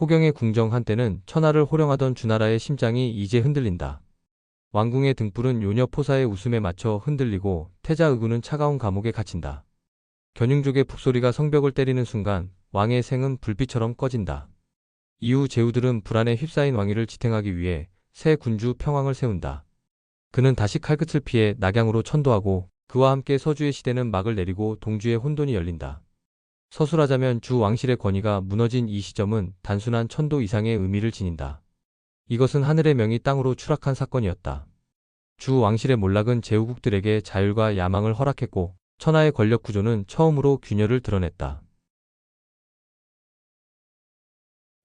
호경의 궁정 한때는 천하를 호령하던 주나라의 심장이 이제 흔들린다. 왕궁의 등불은 요녀 포사의 웃음에 맞춰 흔들리고 태자 의구는 차가운 감옥에 갇힌다. 견융족의 북소리가 성벽을 때리는 순간 왕의 생은 불빛처럼 꺼진다. 이후 제후들은 불안에 휩싸인 왕위를 지탱하기 위해 새 군주 평왕을 세운다. 그는 다시 칼끝을 피해 낙양으로 천도하고 그와 함께 서주의 시대는 막을 내리고 동주의 혼돈이 열린다. 서술하자면 주 왕실의 권위가 무너진 이 시점은 단순한 천도 이상의 의미를 지닌다. 이것은 하늘의 명이 땅으로 추락한 사건이었다. 주 왕실의 몰락은 제후국들에게 자율과 야망을 허락했고 천하의 권력 구조는 처음으로 균열을 드러냈다.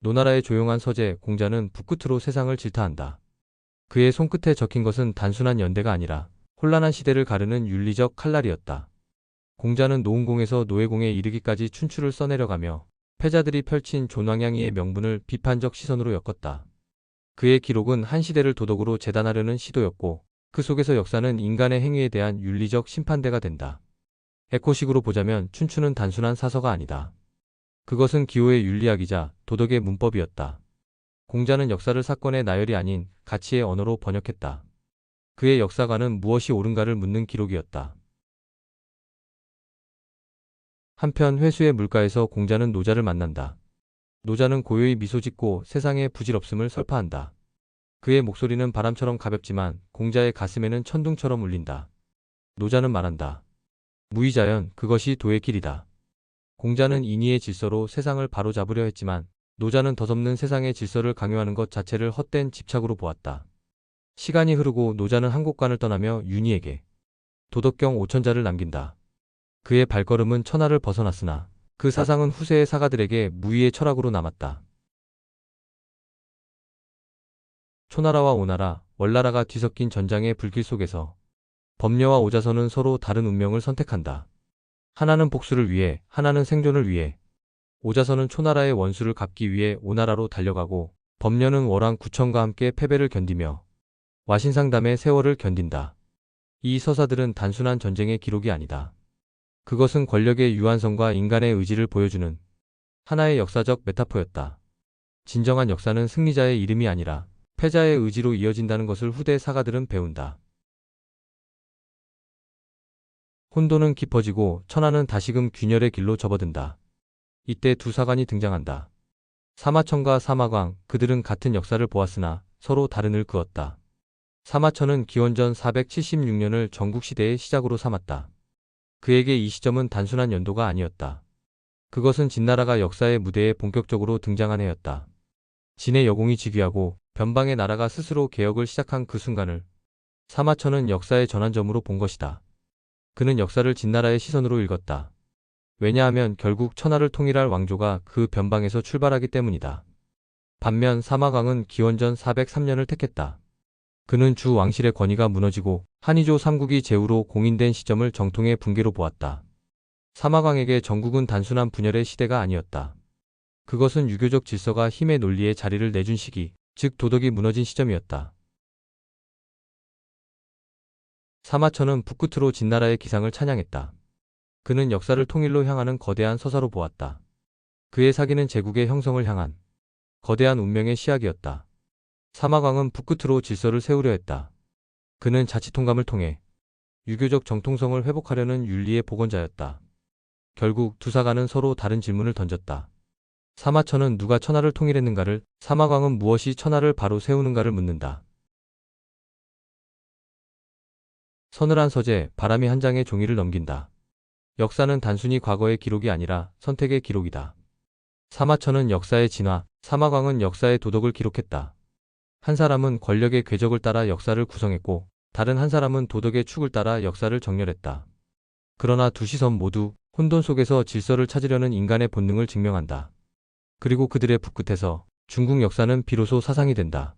노나라의 조용한 서재 공자는 붓끝으로 세상을 질타한다. 그의 손끝에 적힌 것은 단순한 연대가 아니라 혼란한 시대를 가르는 윤리적 칼날이었다. 공자는 노은공에서 노예공에 이르기까지 춘추를 써내려가며 패자들이 펼친 존왕양이의 명분을 비판적 시선으로 엮었다. 그의 기록은 한 시대를 도덕으로 재단하려는 시도였고 그 속에서 역사는 인간의 행위에 대한 윤리적 심판대가 된다. 에코식으로 보자면 춘추는 단순한 사서가 아니다. 그것은 기호의 윤리학이자 도덕의 문법이었다. 공자는 역사를 사건의 나열이 아닌 가치의 언어로 번역했다. 그의 역사관은 무엇이 옳은가를 묻는 기록이었다. 한편 회수의 물가에서 공자는 노자를 만난다. 노자는 고요히 미소 짓고 세상의 부질없음을 설파한다. 그의 목소리는 바람처럼 가볍지만 공자의 가슴에는 천둥처럼 울린다. 노자는 말한다. 무의자연, 그것이 도의 길이다. 공자는 인의의 질서로 세상을 바로잡으려 했지만 노자는 덧없는 세상의 질서를 강요하는 것 자체를 헛된 집착으로 보았다. 시간이 흐르고 노자는 한곡간을 떠나며 윤희에게 도덕경 5천자를 남긴다. 그의 발걸음은 천하를 벗어났으나 그 사상은 후세의 사가들에게 무의의 철학으로 남았다. 초나라와 오나라, 월나라가 뒤섞인 전장의 불길 속에서 법녀와 오자선은 서로 다른 운명을 선택한다. 하나는 복수를 위해, 하나는 생존을 위해. 오자선은 초나라의 원수를 갚기 위해 오나라로 달려가고 법녀는 월왕 구천과 함께 패배를 견디며 와신상담의 세월을 견딘다. 이 서사들은 단순한 전쟁의 기록이 아니다. 그것은 권력의 유한성과 인간의 의지를 보여주는 하나의 역사적 메타포였다. 진정한 역사는 승리자의 이름이 아니라 패자의 의지로 이어진다는 것을 후대 사가들은 배운다. 혼돈은 깊어지고 천하는 다시금 균열의 길로 접어든다. 이때 두 사관이 등장한다. 사마천과 사마광, 그들은 같은 역사를 보았으나 서로 다른 을 그었다. 사마천은 기원전 476년을 전국시대의 시작으로 삼았다. 그에게 이 시점은 단순한 연도가 아니었다. 그것은 진나라가 역사의 무대에 본격적으로 등장한 해였다. 진의 여공이 즉위하고 변방의 나라가 스스로 개혁을 시작한 그 순간을 사마천은 역사의 전환점으로 본 것이다. 그는 역사를 진나라의 시선으로 읽었다. 왜냐하면 결국 천하를 통일할 왕조가 그 변방에서 출발하기 때문이다. 반면 사마광은 기원전 403년을 택했다. 그는 주 왕실의 권위가 무너지고 한의조 삼국이 제후로 공인된 시점을 정통의 붕괴로 보았다. 사마광에게 전국은 단순한 분열의 시대가 아니었다. 그것은 유교적 질서가 힘의 논리에 자리를 내준 시기, 즉 도덕이 무너진 시점이었다. 사마천은 붓끝으로 진나라의 기상을 찬양했다. 그는 역사를 통일로 향하는 거대한 서사로 보았다. 그의 사기는 제국의 형성을 향한 거대한 운명의 시작이었다. 사마광은 붓끝으로 질서를 세우려 했다. 그는 자치통감을 통해 유교적 정통성을 회복하려는 윤리의 복원자였다. 결국 두 사가는 서로 다른 질문을 던졌다. 사마천은 누가 천하를 통일했는가를, 사마광은 무엇이 천하를 바로 세우는가를 묻는다. 서늘한 서재, 바람이 한 장의 종이를 넘긴다. 역사는 단순히 과거의 기록이 아니라 선택의 기록이다. 사마천은 역사의 진화, 사마광은 역사의 도덕을 기록했다. 한 사람은 권력의 궤적을 따라 역사를 구성했고 다른 한 사람은 도덕의 축을 따라 역사를 정렬했다. 그러나 두 시선 모두 혼돈 속에서 질서를 찾으려는 인간의 본능을 증명한다. 그리고 그들의 붓끝에서 중국 역사는 비로소 사상이 된다.